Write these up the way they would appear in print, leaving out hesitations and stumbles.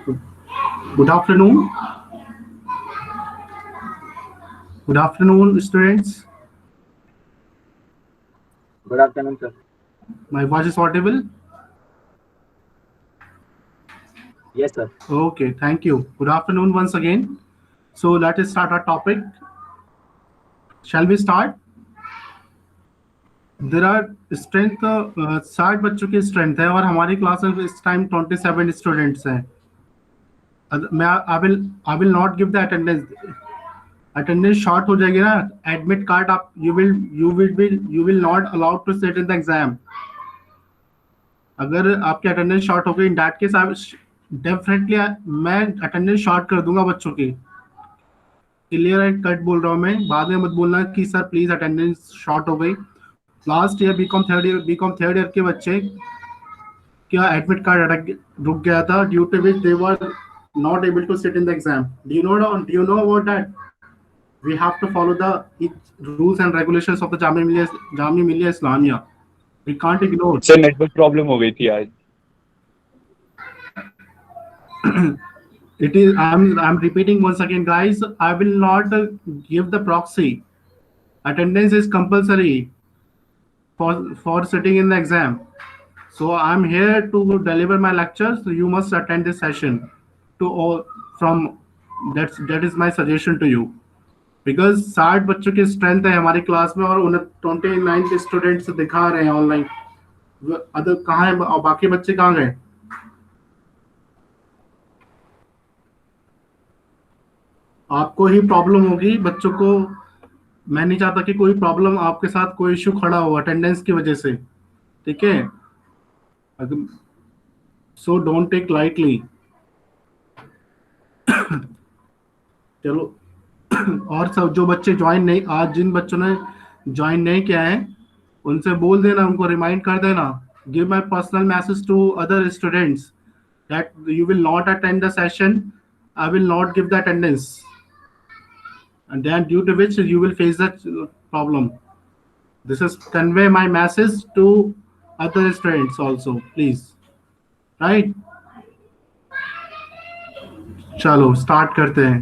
Good afternoon. Good afternoon, students. Good afternoon, sir. My voice is audible? Yes, sir. Okay, thank you. Good afternoon once again. So let us start our topic. Shall we start? There are strength 60 बच्चों की strength है और हमारी class में इस time 27 students हैं. मैं I will not give the attendance short हो जाएगी ना. एडमिट कार्ड आप you will not allowed to sit in the exam. अगर आपकी अटेंडेंस शॉर्ट हो गई इन दैट केस आप डेफिनेटली मैं अटेंडेंस शॉर्ट कर दूंगा बच्चों की. क्लियर एंड कट बोल रहा हूँ मैं. बाद में मत बोलना कि सर प्लीज अटेंडेंस शॉर्ट हो गई. Last year BCom third year के बच्चे क्या एडमिट कार्ड रुक गया था due to which they were not able to sit in the exam. Do you know about that? We have to follow the rules and regulations of the Jamia Millia Islamia. We can't ignore. Sir network problem हो गई थी आज. It is I'm repeating once again, guys. I will not give the proxy. Attendance is compulsory for sitting in the exam. So I'm here to deliver my lectures. So you must attend this session. To all from that is my suggestion to you. Because 60 बच्चों की strength है हमारी class में और 29 students दिखा रहे हैं online. Other कहाँ है और बाकी बच्चे कहाँ गए? आपको ही प्रॉब्लम होगी बच्चों को. मैं नहीं चाहता कि कोई प्रॉब्लम आपके साथ कोई इश्यू खड़ा हो अटेंडेंस की वजह से. ठीक है. So don't take lightly. चलो. और सब जो बच्चे ज्वाइन नहीं आज जिन बच्चों ने ज्वाइन नहीं किया है उनसे बोल देना, उनको रिमाइंड कर देना. Give my personal message to other students that you will not attend the session. I will not give the attendance. And then due to which you will face that problem. This is convey my message to other students also, please. Right? चलो start करते हैं.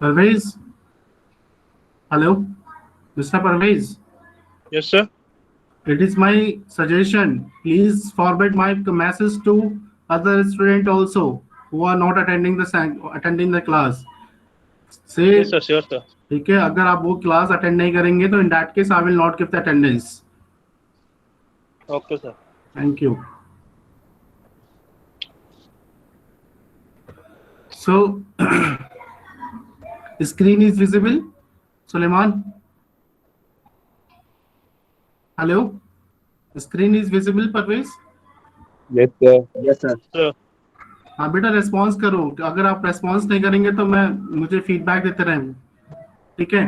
Parvez? Hello? Mr. Parvez? Yes, sir. It is my suggestion. Please forward my message to other students also who are not attending the class. Say, Yes, sir. Sure, sir. ठीक है. अगर आप वो class attend नहीं करेंगे तो इन that case I will not give the attendance. Okay, sir. Thank you. So, screen is visible. Suleiman? Hello? Screen is visible, Parvez? Yes, sir. Yes, sir. Sir. हाँ बेटा रेस्पॉन्स करो. अगर आप रेस्पॉन्स नहीं करेंगे तो मुझे फीडबैक देते रहें. ठीक है.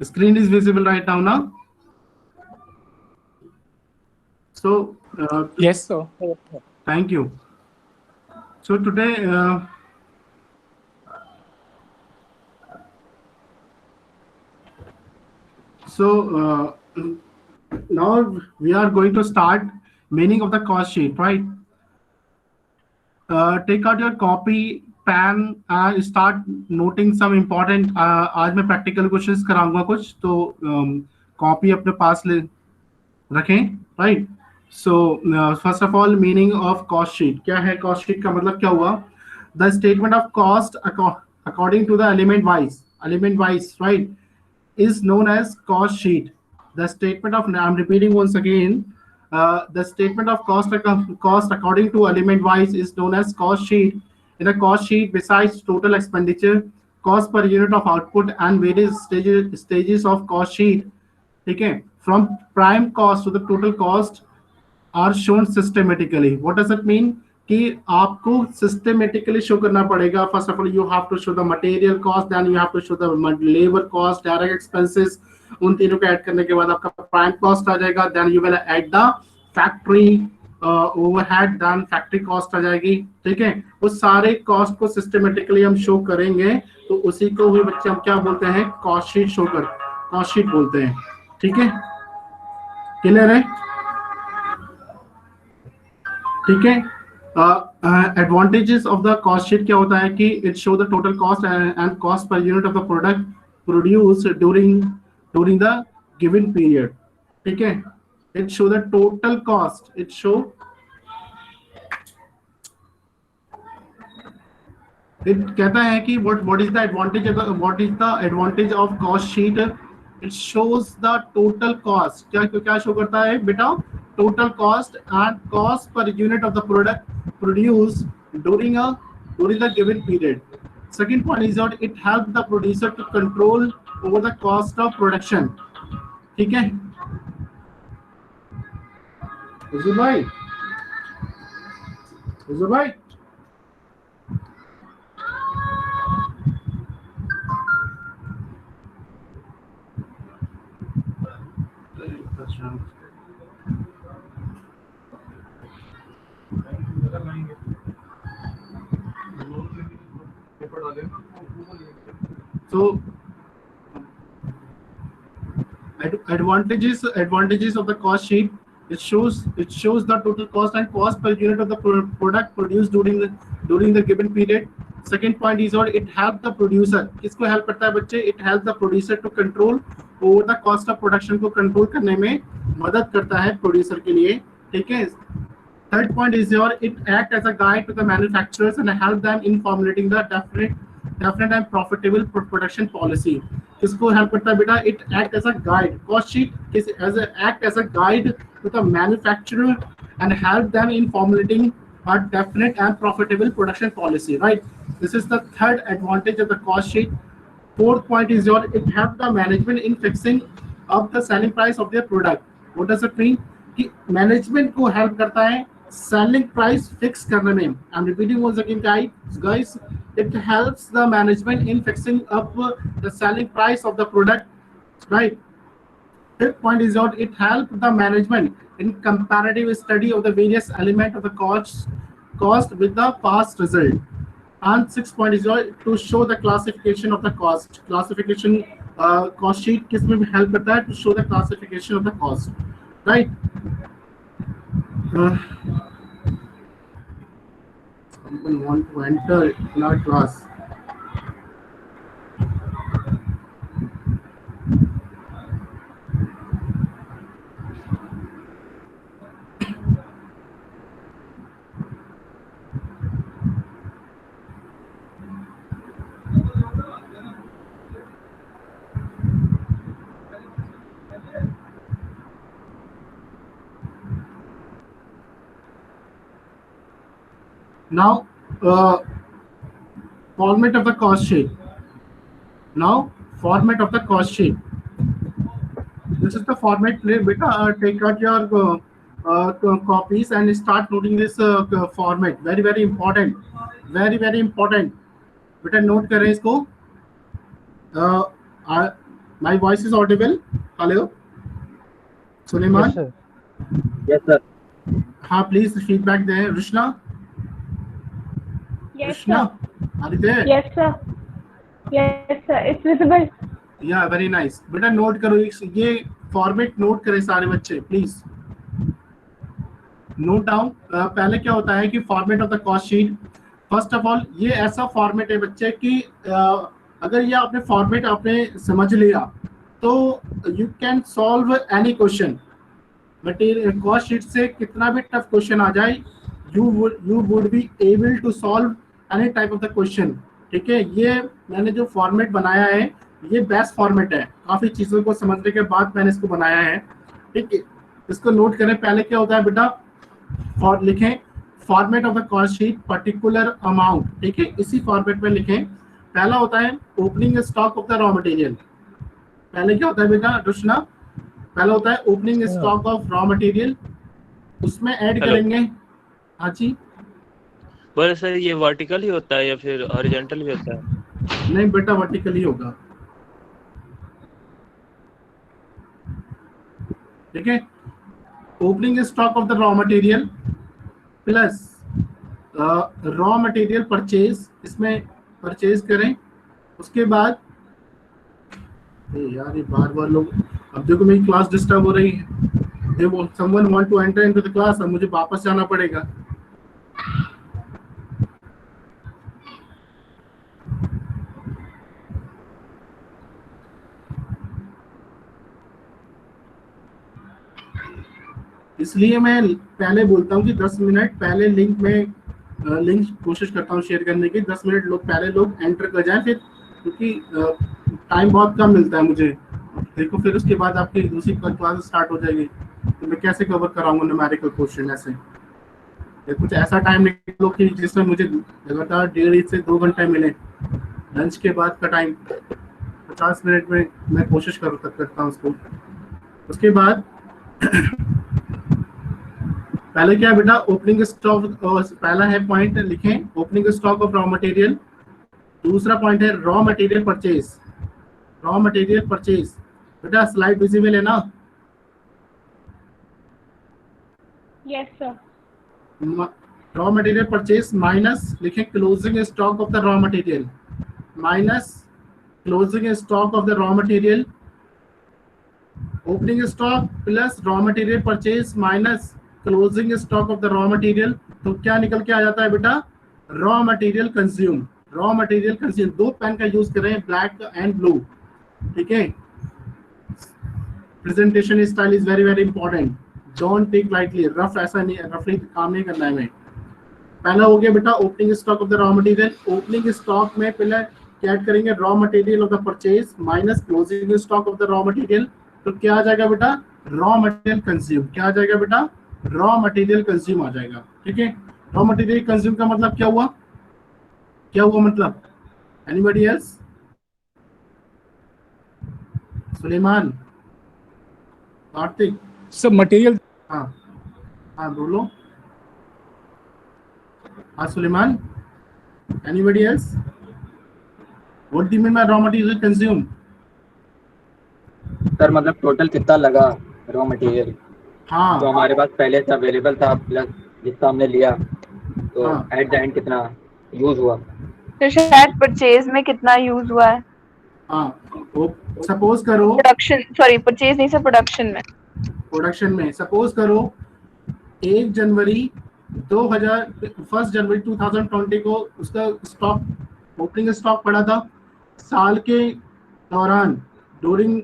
Screen is visible right now ना. So, yes, sir. Thank you. So today, now we are going to start meaning of the cost sheet, right? Take out your copy, pen, and start noting some important. आज मैं practical questions कराऊंगा कुछ, तो copy अपने पास ले रखें, right? So first of all, meaning of cost sheet. क्या है cost sheet का मतलब क्या हुआ? The statement of cost according to the element wise, right, is known as cost sheet. The statement of, I'm repeating once again, the statement of cost according to element wise is known as cost sheet. In a cost sheet, besides total expenditure, cost per unit of output, and various stages of cost sheet, ठीक है, from prime cost to the total cost are shown systematically. What does it mean? कि आपको systematically show करना पड़ेगा. First of all, you have to show the material cost, then you have to show the labor cost, direct expenses. उन तीनों को add करने के बाद आपका prime cost आ जाएगा. Then you will add the factory overhead, then factory cost आ जाएगी. ठीक है, वो सारे cost को systematically हम show करेंगे, तो उसी को भी बच्चे हम क्या बोलते हैं? Cost sheet show कर, cost sheet बोलते हैं. ठीक है, क्लियर है? ठीक है. Advantages of the cost sheet क्या होता है कि it show the total cost and cost per unit of the product produce during the given period. ठीक है, it show the total cost, it show it कहता है कि what is the advantage of cost sheet. It shows the total cost. क्या show करता है बेटा? total cost and cost per unit of the product produced during the given period. Second point is that it helps the producer to control over the cost of production. ठीक है, हुजूर भाई So advantages of the cost sheet. It shows the total cost and cost per unit of the product produced during the given period. Second point is that it helps the producer. किसको help करता है बच्चे? It helps the producer to control over the cost of production को control करने में मदद करता है producer के लिए. ठीक है. Third point is it act as a guide to the manufacturers and help them in formulating the definite and profitable production policy. किसको help करता है बेटा? It act as a guide. Cost sheet act as a guide to the manufacturer and help them in formulating a definite and profitable production policy. Right. This is the third advantage of the cost sheet. Fourth point is it helps the management in fixing up the selling price of their product. What does it mean? कि management को help करता है selling price fix करने में. I'm repeating once again, guys. It helps the management in fixing up the selling price of the product, right? Fifth point is that it helps the management in comparative study of the various elements of the cost with the past result. And sixth point is to show the classification of the cost. Classification cost sheet किसमें भी help करता है to show the classification of the cost, right? Someone want to enter in our class. Now, format of the cost sheet. Now, format of the cost sheet. This is the format. Beta, take out your copies and start noting this format. Very, very important. Very, very important. Beta, note करें इसको. My voice is audible. Hello, Suleiman. Yes, sir. Yes, sir. हाँ, please feedback there. Rishna. Yes, Rishna, sir. are you there? Yes, sir. Yes, sir. It's visible. Yeah, very nice. बेटा note करो, ये format note करें सारे बच्चे, please note down. पहले क्या होता है कि format of the cost sheet. First of all ये ऐसा फॉर्मेट है बच्चे कि अगर ये आपने फॉर्मेट आपने समझ लिया तो you can solve any question. Material cost sheet से कितना भी टफ क्वेश्चन आ जाए, you would be able to solve any type of the question. ठीक है, ये मैंने जो फॉर्मेट बनाया है ये बेस्ट फॉर्मेट है. काफी चीजों को समझने के बाद मैंने इसको बनाया है. ठीक है, इसको नोट करें. पहले क्या होता है बेटा, लिखें format of the cost sheet particular amount. ठीक है, इसी फॉर्मेट में लिखें. पहला होता है opening stock of the raw material. पहले क्या होता है बेटा रुशना, पहला होता है opening stock of raw material, उसमें ऐड Hello. करेंगे। हाँ जी, बोले सर ये वर्टिकल ही होता है या फिर हॉरिजॉन्टल भी होता है? नहीं बेटा वर्टिकली होगा, ठीक है। Opening stock of the raw material plus raw material purchase, इसमें परचेज करें। उसके बाद यार ये बार बार लोग, अब देखो मेरी क्लास डिस्टर्ब हो रही है, they someone want to enter into the class, अब मुझे वापस जाना पड़ेगा। इसलिए मैं पहले बोलता हूँ कि 10 मिनट पहले लिंक में लिंक कोशिश करता हूँ शेयर करने की, 10 मिनट लोग पहले लोग एंटर कर जाएं, फिर क्योंकि टाइम बहुत कम मिलता है मुझे। देखो फिर उसके बाद आपकी दूसरी क्लास स्टार्ट हो जाएगी, तो मैं कैसे कवर कराऊंगा न्यूमेरिकल क्वेश्चन ऐसे। या कुछ ऐसा टाइम निकालो कि जिसमें मुझे लगातार 1.5 से 2 घंटे मिले, लंच के बाद का टाइम 50 मिनट में मैं कोशिश करता हूँ उसको। उसके बाद पहले क्या है बेटा, ओपनिंग स्टॉक, पहला है पॉइंट लिखें opening stock of raw material. दूसरा पॉइंट है raw material purchase, raw material purchase. बेटा स्लाइड विजिबल है ना? Yes, sir. Raw material purchase minus लिखें closing stock of the raw material, minus closing stock of the raw material. Opening stock plus raw material purchase minus closing stock of the raw material, तो क्या निकल के आ जाता है बेटा? Raw material consume, raw material consume. 2 pen का use कर रहे हैं, ब्लैक एंड ब्लू, ठीक है। Presentation style is very very important, don't take lightly, rough ऐसा नहीं, रफली काम नहीं करना है हमें। पहला हो गया बेटा opening stock of the raw material. Opening stock में पहले क्या ऐड करेंगे? Raw material of the purchase minus closing stock of the raw material, तो क्या आ जाएगा बेटा? Raw material consume. क्या आ जाएगा बेटा? रॉ मटेरियल कंज्यूम आ जाएगा, ठीक है। रॉ मटेरियल कंज्यूम का मतलब क्या हुआ? क्या हुआ मतलब? Anybody else? सुलेमान, कार्तिक? सब मटेरियल। हाँ हाँ बोलो। हाँ Suleman, anybody else? What do you mean by raw material consume? Sir मतलब टोटल कितना लगा रॉ मटेरियल हाँ जो हमारे पास पहले से अवेलेबल था, प्लस जितना हमने लिया, तो हाँ। एट द एंड कितना यूज हुआ। तो शायद परचेज में कितना यूज हुआ है, हाँ सपोज करो प्रोडक्शन, सॉरी परचेज नहीं सर, प्रोडक्शन में। प्रोडक्शन में सपोज करो 1 जनवरी 2020 को उसका स्टॉक ओपनिंग स्टॉक पड़ा था। साल के दौरान ड्यूरिंग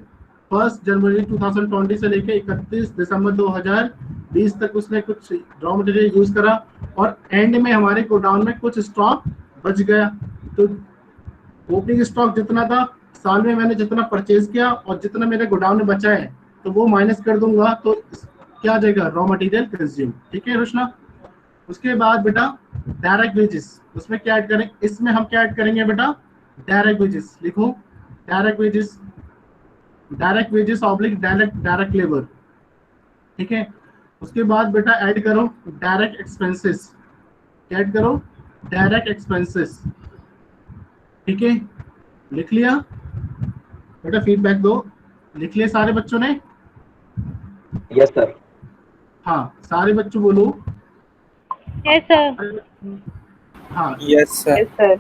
1 जनवरी 2020 से लेकर 31 दिसंबर 2020 तक उसने कुछ रॉ मटेरियल यूज करा, और एंड में हमारे गोडाउन में कुछ स्टॉक बच गया। तो ओपनिंग स्टॉक जितना था, साल में मैंने जितना परचेज किया और जितना मेरे गोडाउन में बचा है, तो वो माइनस कर दूंगा, तो क्या आ जाएगा? रॉ मटेरियल कंज्यूम, ठीक है रोशना। उसके बाद बेटा डायरेक्ट वेजेस, उसमें क्या ऐड करें? इसमें हम क्या ऐड करेंगे बेटा? Direct wages. लिखो direct wages, direct wages oblique direct labour, ठीक है। उसके बाद बेटा ऐड करो डायरेक्ट एक्सपेंसेस, ऐड करो डायरेक्ट एक्सपेंसेस, ठीक है। लिख लिया बेटा? फीडबैक दो। लिख लिया सारे बच्चों ने? Yes sir. हाँ सारे बच्चों बोलो। Yes, sir. हाँ yes sir. Yes sir.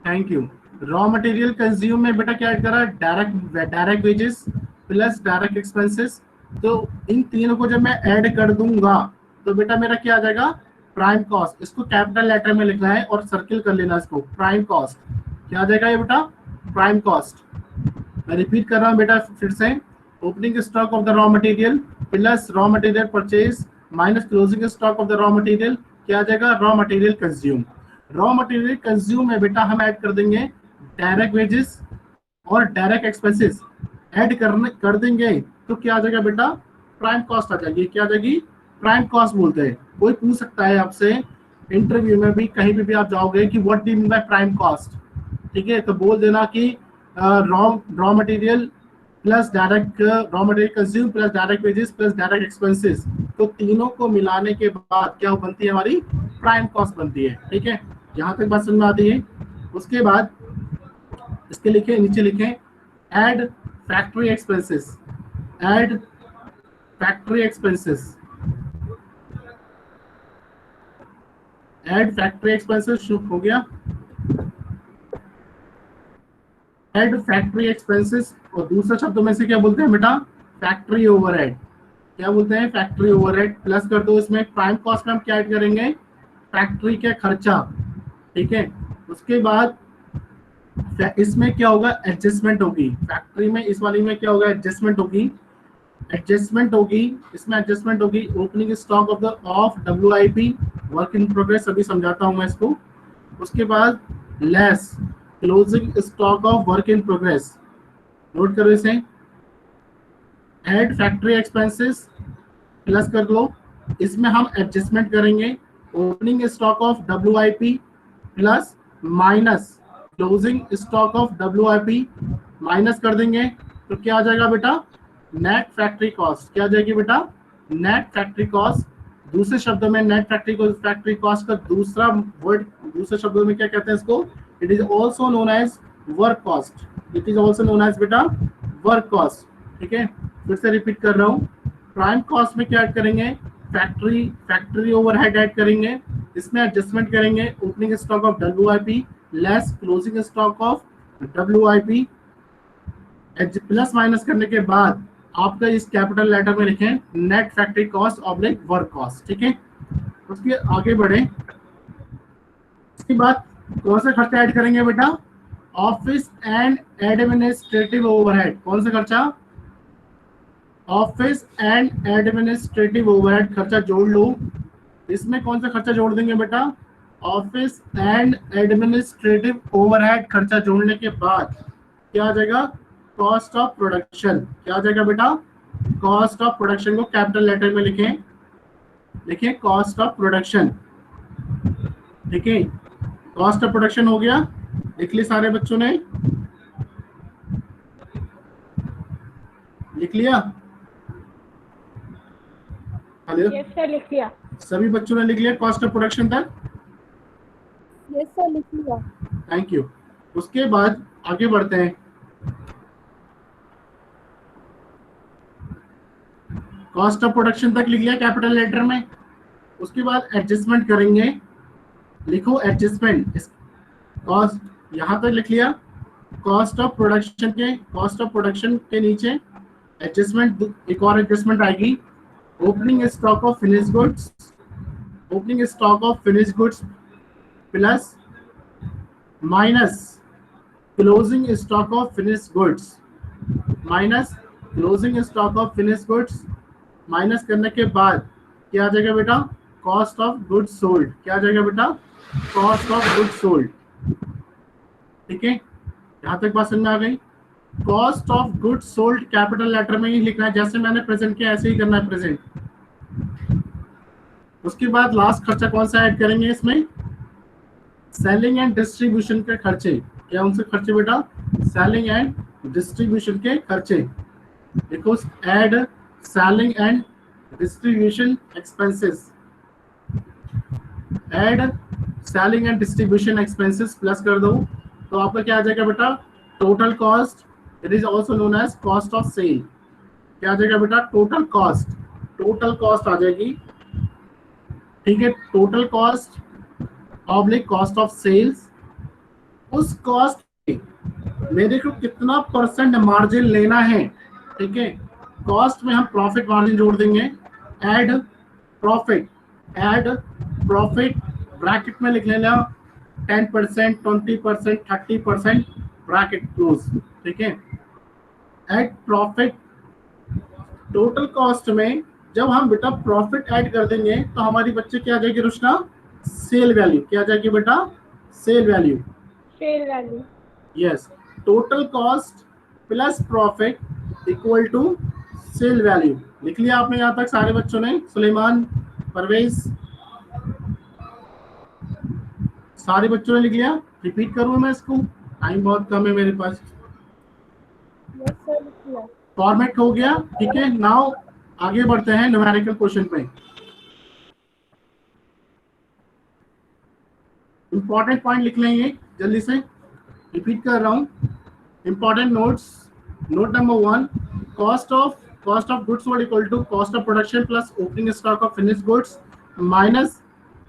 Thank you. Raw material consume में बेटा क्या ऐड करा? Direct wages plus direct expenses. तो इन तीनों को जब मैं ऐड कर दूंगा तो बेटा मेरा क्या आ जाएगा? Prime cost. इसको कैपिटल लेटर में लिखना है और सर्किल कर लेना इसको, प्राइम कॉस्ट। क्या आ जाएगा ये बेटा? Prime cost. मैं रिपीट कर रहा हूँ बेटा फिर से, opening stock of the raw material plus raw material purchase minus closing stock of the raw material, क्या आ जाएगा? Raw material consume. Raw material consume में बेटा हम ऐड कर देंगे डायरेक्ट वेजेस और डायरेक्ट एक्सपेंसेस ऐड कर देंगे, तो क्या आ जाएगा बेटा? प्राइम कॉस्ट आ जाएगी। क्या आ जाएगी? प्राइम कॉस्ट बोलते हैं। कोई पूछ सकता है आपसे इंटरव्यू में भी, कहीं पे भी आप जाओगे कि what do you mean by prime cost, ठीक है, तो बोल देना कि raw material plus direct raw material consume plus direct wages plus direct expenses, तो तीनों को मिलाने के बाद क्या बनती है हमारी प्राइम कॉस्ट बनती है। ठीक है, यहाँ तक बात समझ में आती है। उसके बाद इसके लिखे नीचे लिखे add factory expenses, add factory expenses, add factory expenses हो गया, ऐड फैक्ट्री एक्सपेंसेस। और दूसरा शब्दों में से क्या बोलते हैं बेटा, फैक्ट्री ओवरहेड। क्या बोलते हैं, फैक्ट्री ओवरहेड। प्लस कर दो इसमें प्राइम कॉस्ट में हम क्या ऐड करेंगे, फैक्ट्री के खर्चा। ठीक है, उसके बाद इसमें क्या होगा, एडजस्टमेंट होगी फैक्ट्री में, इस वाली में क्या होगा, एडजस्टमेंट होगी, एडजस्टमेंट होगी, इसमें एडजस्टमेंट होगी। Opening stock of WIP work in progress, अभी समझाता हूं मैं इसको। उसके बाद less closing stock of work in progress, note करो इसे। ऐड फैक्ट्री एक्सपेंसेस प्लस कर लो, इसमें हम एडजस्टमेंट करेंगे opening stock of WIP plus minus closing stock of WIP, minus कर देंगे तो क्या आ जाएगा बेटा, नेट फैक्ट्री कॉस्ट। क्या आ जाएगी बेटा, नेट फैक्ट्री कॉस्ट। दूसरे शब्दों में नेट फैक्ट्री कॉस्ट का दूसरा वर्ड, दूसरे शब्दों में क्या कहते हैं इसको, it is also known as work cost, it is also known as बेटा वर्क कॉस्ट। ठीक है, फिर से रिपीट कर रहा हूँ। प्राइम कॉस्ट में क्या ऐड करेंगे, फैक्ट्री ओवरहेड ऐड करेंगे, इसमें एडजस्टमेंट करेंगे opening stock of WIP less closing stock of WIP, plus minus करने के बाद आपका इस कैपिटल लेटर में लिखें net factory cost oblique work cost. ठीक है, उसके आगे बढ़े। इसके बाद कौन सा खर्चा ऐड करेंगे बेटा, ऑफिस एंड एडमिनिस्ट्रेटिव ओवरहेड। कौन सा खर्चा, ऑफिस एंड एडमिनिस्ट्रेटिव ओवरहेड खर्चा जोड़ लो। इसमें कौन सा खर्चा जोड़ देंगे बेटा, ऑफिस एंड एडमिनिस्ट्रेटिव ओवरहेड खर्चा जोड़ने के बाद क्या आ जाएगा, कॉस्ट ऑफ प्रोडक्शन। क्या आ जाएगा बेटा, कॉस्ट ऑफ प्रोडक्शन को कैपिटल लेटर में लिखें, लिखें कॉस्ट ऑफ प्रोडक्शन। ठीक है, कॉस्ट ऑफ प्रोडक्शन हो गया, लिख लिया सारे बच्चों ने, लिख लिया, हेलो यस सर लिख लिया। सभी बच्चों ने लिख लिया कॉस्ट ऑफ प्रोडक्शन तक, यस सर लिख लिया। Thank you. उसके बाद आगे बढ़ते हैं, कॉस्ट ऑफ प्रोडक्शन तक लिख लिया कैपिटल लेटर में। उसके बाद एडजस्टमेंट करेंगे, लिखो एडजस्टमेंट, कॉस्ट यहाँ तक लिख लिया। कॉस्ट ऑफ प्रोडक्शन के नीचे एडजस्टमेंट, एक और एडजस्टमेंट आएगी, opening stock of finish goods, opening stock of finish goods plus minus closing stock of finish goods, minus closing stock of finish goods, minus करने के बाद क्या आ जाएगा बेटा, कॉस्ट ऑफ गुड्स सोल्ड। क्या आ जाएगा बेटा, कॉस्ट ऑफ गुड्स सोल्ड। ठीक है, यहाँ तक बात समझ में आ गई। Cost of goods sold capital letter में ही लिखना है, जैसे मैंने प्रेजेंट किया ऐसे ही करना है प्रेजेंट। उसके बाद लास्ट खर्चा कौन सा ऐड करेंगे इसमें, सेलिंग एंड डिस्ट्रीब्यूशन के खर्चे। क्या उनसे खर्चे बेटा, सेलिंग एंड डिस्ट्रीब्यूशन के खर्चे। देखो add selling and distribution expenses, add selling and distribution expenses plus कर दो तो आपका क्या आ जाएगा बेटा, total cost, it is also known as cost of sale. क्या आ जाएगा बेटा, टोटल कॉस्ट, टोटल कॉस्ट आ जाएगी। ठीक है, total cost oblique cost of sales. उस कॉस्ट मेरे को कितना परसेंट मार्जिन लेना है। ठीक है, कॉस्ट में हम प्रॉफिट मार्जिन जोड़ देंगे, add profit, add profit bracket में लिख लेना 10%, 20%, 30% ब्रैकेट क्लोज। ठीक है, ऐड प्रॉफिट। टोटल कॉस्ट में जब हम बेटा प्रॉफिट ऐड कर देंगे तो हमारी बच्चे क्या आ जाएगी रुशना, सेल वैल्यू। क्या आ जाएगी बेटा, sale value, sale value. Yes, total cost plus profit equal to sale value. लिख लिया आपने यहाँ तक सारे बच्चों ने, सुलेमान, परवेज, सारे बच्चों ने लिख लिया। रिपीट करूँ मैं इसको, टाइम बहुत कम है मेरे पास। यस सर लिख लिया। फॉर्मेट हो गया, ठीक है। नाउ आगे बढ़ते हैं न्यूमेरिकल क्वेश्चन पे। इंपॉर्टेंट पॉइंट लिख लेंगे जल्दी से, रिपीट कर रहा हूं। Important notes, note number 1, cost of goods sold equal to cost of production plus opening stock of finished goods minus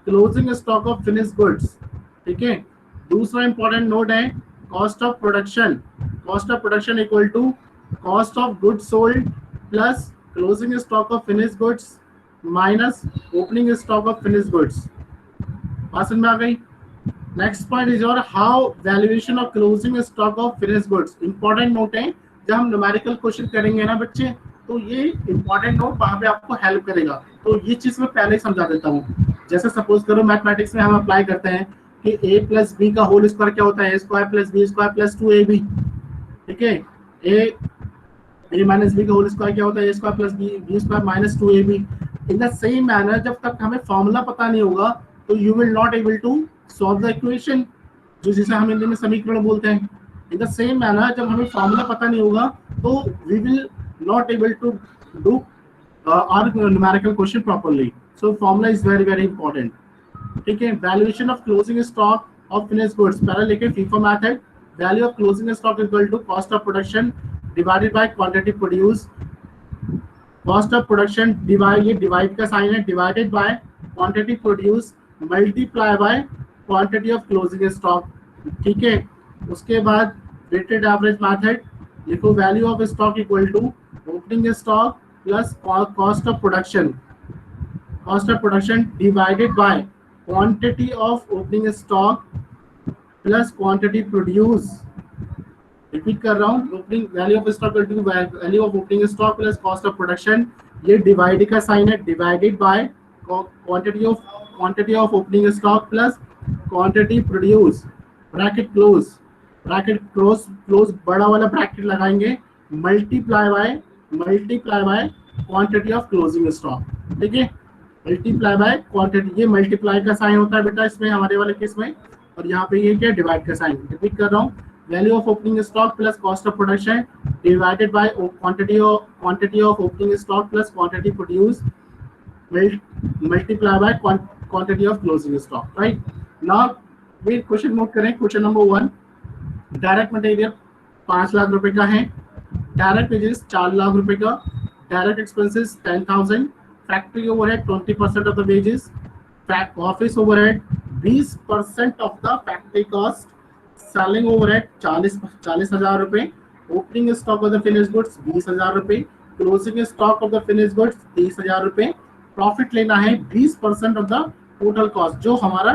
closing stock of finished goods, ठीक है। दूसरा इंपॉर्टेंट नोट है cost of production equal to cost of goods sold plus closing stock of finished goods minus opening stock of finished goods. बात समझ में आ गई। Next point is your how valuation of closing stock of finished goods. Important note है, जब हम numerical question करेंगे ना बच्चे, तो ये इंपॉर्टेंट नोट वहां पे आपको हेल्प करेगा। तो ये चीज मैं पहले ही समझा देता हूँ। जैसे सपोज करो मैथमेटिक्स में हम अप्लाई करते हैं कि a प्लस बी का होल स्क्वायर क्या होता है, a square plus B square plus 2ab, ठीक है। a माइनस बी का होल स्क्वायर क्या होता है, a square plus B square minus 2ab। In the same manner जब तक हमें फॉर्मूला पता नहीं होगा तो you will not able to solve the equation, जो जिसे हम हिंदी में समीकरण बोलते हैं। इन द सेम मैनर जब हमें फॉर्मूला पता नहीं होगा तो we will not able to do our numerical question properly. So formula is very very important, ठीक है। Valuation of closing stock of finished goods, पहले लिखे FIFO method. Value of closing stock equal to cost of production divided by quantity produce. Cost of production divide, ये divide का sign है, divided by quantity produce multiply by quantity of closing stock, ठीक है। उसके बाद weighted average method लिखो, value of stock equal to opening stock plus cost of production divided by quantity of opening stock plus quantity produce. Repeat कर रहा हूँ, opening value of stock equal to value of opening stock plus cost of production, ये divide का sign है, divided by quantity of opening stock plus quantity produce, bracket close बड़ा वाला bracket लगाएंगे, multiply by quantity of closing stock, ठीक है। Multiply by quantity, ये multiply का साइन होता है बेटा इसमें, हमारे वाले केस में, और यहाँ पे ये क्या डिवाइड का साइन। रिपीट कर रहा हूँ, value of opening stock plus cost of production divided by quantity of opening stock plus quantity produce multiply by quantity of closing stock, right. Now we question note करें। Question number 1, direct material 5 lakh रुपए का है, direct wages 4 lakh रुपए का, direct expenses 10,000, factory overhead 20% of the wages, office overhead 20% of the factory cost, selling overhead 40,000 रुपए, opening stock of the finished goods 20,000 रुपए, closing stock of the finished goods 30,000 रुपए। Profit लेना है 20% ऑफ द टोटल कॉस्ट, जो हमारा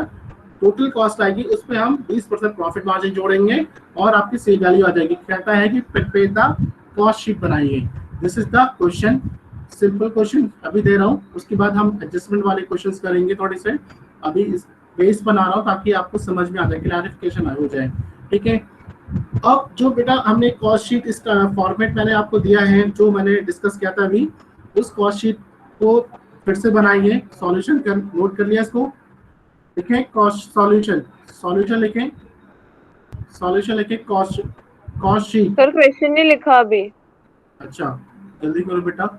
total cost आएगी उस पे हम 20% प्रॉफिट मार्जिन जोड़ेंगे और आपकी सेल वैल्यू आ जाएगी। कहता है कि प्रिपेयर द कॉस्ट शीट बनाइए। This is the question, simple question अभी दे रहा हूँ, उसके बाद हम एडजस्टमेंट वाले क्वेश्चंस करेंगे थोड़े से। अभी इस बेस बना रहा हूँ ताकि आपको समझ में आ जाए, क्लैरिफिकेशन हो जाए, ठीक है। अब जो बेटा हमने कॉस्ट शीट, इसका फॉर्मेट मैंने आपको दिया है, जो मैंने डिस्कस किया था अभी, उस कॉस्ट शीट को फिर से बनाइए। सॉल्यूशन कर नोट कर लिया इसको, लिखें कॉस्ट सॉल्यूशन लिखें कॉस्ट शीट। सर क्वेश्चन नहीं लिखा अभी। अच्छा जल्दी करो बेटा।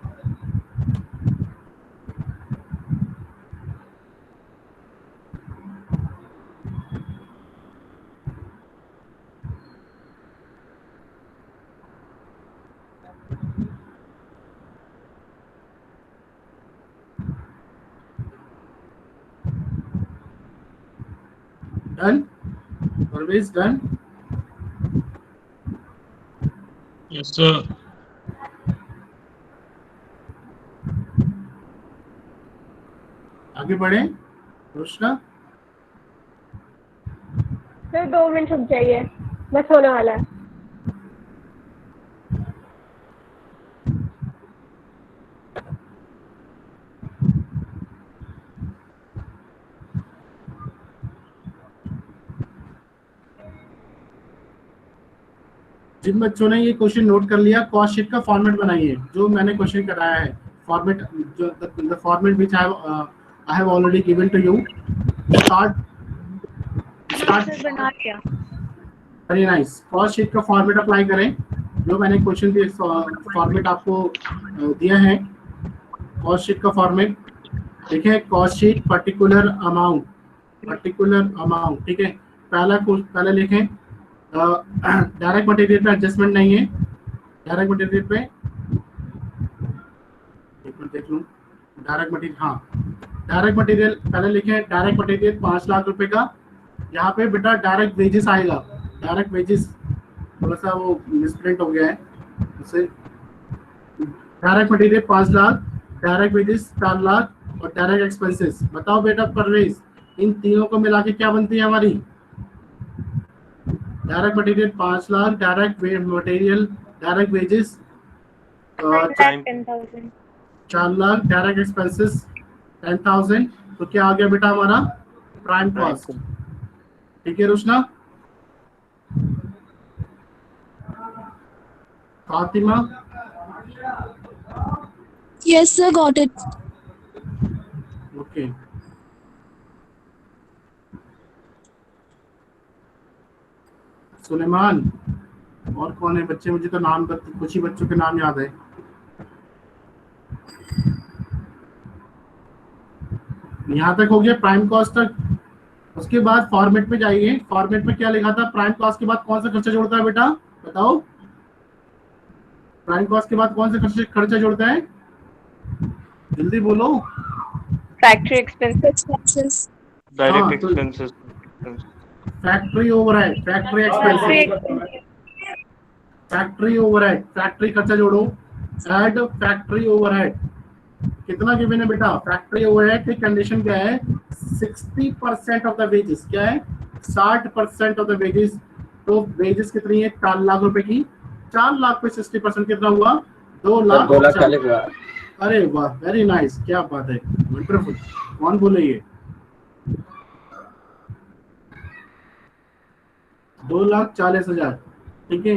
Done? Always done? Yes, sir. आगे बढ़े रोशना। सर 2 मिनट रुक जाइए, बस होने वाला है। जिन बच्चों ने ये क्वेश्चन नोट कर लिया, कॉस्ट शीट का फॉर्मेट बनाइए जो मैंने क्वेश्चन कराया है। Format, the format which I have already given to you. Start बना लिया। Very nice. कॉस्ट शीट का फॉर्मेट अप्लाई करें। जो मैंने क्वेश्चन के फॉर्मेट आपको दिया है, कॉस्ट शीट का फॉर्मेट देखिए, कॉस्ट शीट पर्टिकुलर अमाउंट, ठीक है। पहले लिखें डायरेक्ट मटेरियल पे एडजस्टमेंट नहीं है, डायरेक्ट मटेरियल पे एक मिनट देख लूं, डायरेक्ट मटेरियल, हाँ डायरेक्ट मटेरियल पहले लिखें, डायरेक्ट मटेरियल 5 लाख रुपए का। यहाँ पे बेटा डायरेक्ट वेजेस आएगा, डायरेक्ट वेजेस थोड़ा सा वो मिसप्रिंट हो गया है उससे। Direct material 5 lakh, direct wages 4 lakh और डायरेक्ट एक्सपेंसेस। बताओ बेटा परवेज, इन तीनों को मिला के क्या बनती है हमारी? Direct material 5 lakh, direct material, direct wages 10,000। 4 lakh, direct expenses 10,000। तो क्या आ गया बेटा हमारा? Prime cost. ठीक है Roshna, Fatima? Yes, sir, got it. Okay, Suleman और कौन है बच्चे? मुझे तो नाम कुछ ही बच्चों के नाम याद है। यहाँ तक हो गया प्राइम कॉस्ट तक। उसके बाद फॉर्मेट पे जाइए, फॉर्मेट में क्या लिखा था? प्राइम कॉस्ट के बाद कौन सा खर्चा जोड़ता है बेटा? बताओ, प्राइम कॉस्ट के बाद कौन सा खर्चा जोड़ता है? जल्दी बोलो। Factory expenses. Expenses. डायरेक्ट हाँ, तो- expenses. Factory overhead, factory expenses, factory overhead, factory खर्चा जोड़ो, ऐड फैक्ट्री ओवरहेड। कितना गिवन है बेटा? फैक्ट्री ओवरहेड की कंडीशन क्या है? 60% ऑफ द वेजेस। क्या है? 60% ऑफ द वेजेस। तो वेजेस कितनी है? 4 लाख रुपए की। 4 लाख पे 60% कितना हुआ? 2 लाख 2,40,000। अरे वाह, वेरी नाइस, क्या बात है, वंडरफुल। कौन बोले ये? 2,40,000। ठीक है।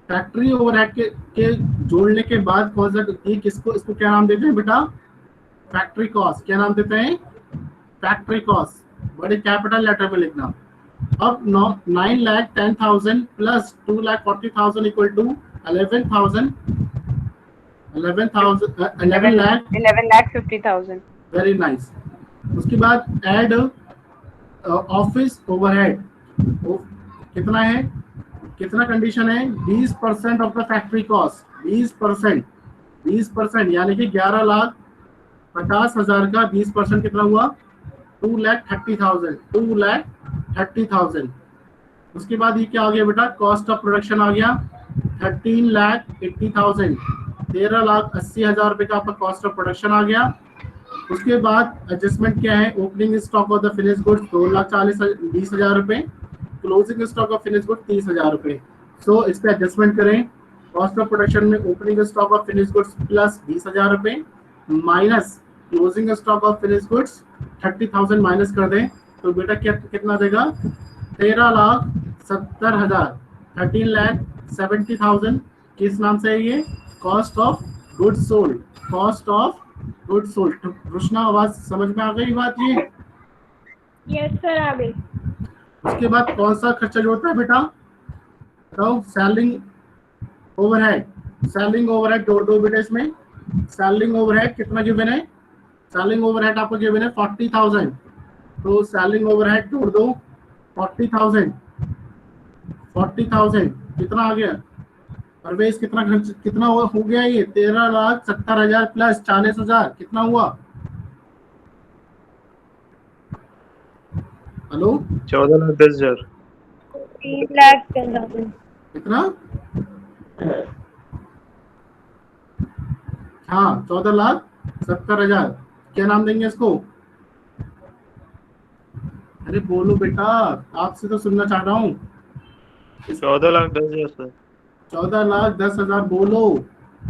फैक्ट्री ओवरहेड के जोड़ने के बाद कौन सा, ये किसको, इसको क्या नाम देते हैं बेटा? Factory cost. क्या नाम देते हैं? Factory cost. बड़े कैपिटल लेटर में लिखना। अब 9,10,000 plus 2,40,000 equal to 11,000, 11,50,000। Very nice. उसके बाद ऐड ऑफिस ओवरहेड। कितना है? कितना कंडीशन है? 20% ऑफ द फैक्ट्री कॉस्ट। 20% यानी कि 11,50,000 का 20% कितना हुआ? 2,30,000, 2,30,000। उसके बाद ये क्या आ गया बेटा? कॉस्ट ऑफ प्रोडक्शन आ गया 13,80,000, 13,80,000 रुपए का आपका कॉस्ट ऑफ प्रोडक्शन आ गया। उसके बाद एडजस्टमेंट क्या है? Opening stock of the finish goods 2,20,000 रुपए, closing stock of finish goods 30,000 रुपए। सो इस पे एडजस्टमेंट करें। कॉस्ट ऑफ प्रोडक्शन में opening stock of finish goods plus 20,000 रुपए minus closing stock of finish goods 30,000 minus कर दें तो बेटा क्या कितना देगा? 13,70,000, 13,70,000। किस नाम से है ये? Cost of goods sold, cost of goods sold. Roshna आवाज समझ में आ गई बात ये? यस सर, आ गई। उसके बाद कौन सा खर्चा जोड़ता है बेटा? तो सेलिंग ओवरहेड, सेलिंग ओवरहेड जोड़ दो बेटा इसमें। सेलिंग ओवरहेड कितना गिवन है? सेलिंग ओवरहेड आपको गिवन है 40,000, तो सेलिंग ओवरहेड जोड़ दो 40,000। 40,000 कितना आ गया? परवेश कितना खर्च, कितना हो गया ये? 13,70,000 प्लस 40,000 कितना हुआ? हेलो, 14,10,000। 3,10,000। कितना? हाँ, 14,70,000। क्या नाम देंगे इसको? अरे बोलो बेटा, आपसे तो सुनना चाह रहा हूँ। 14,10,000 सर। 14,10,000 बोलो।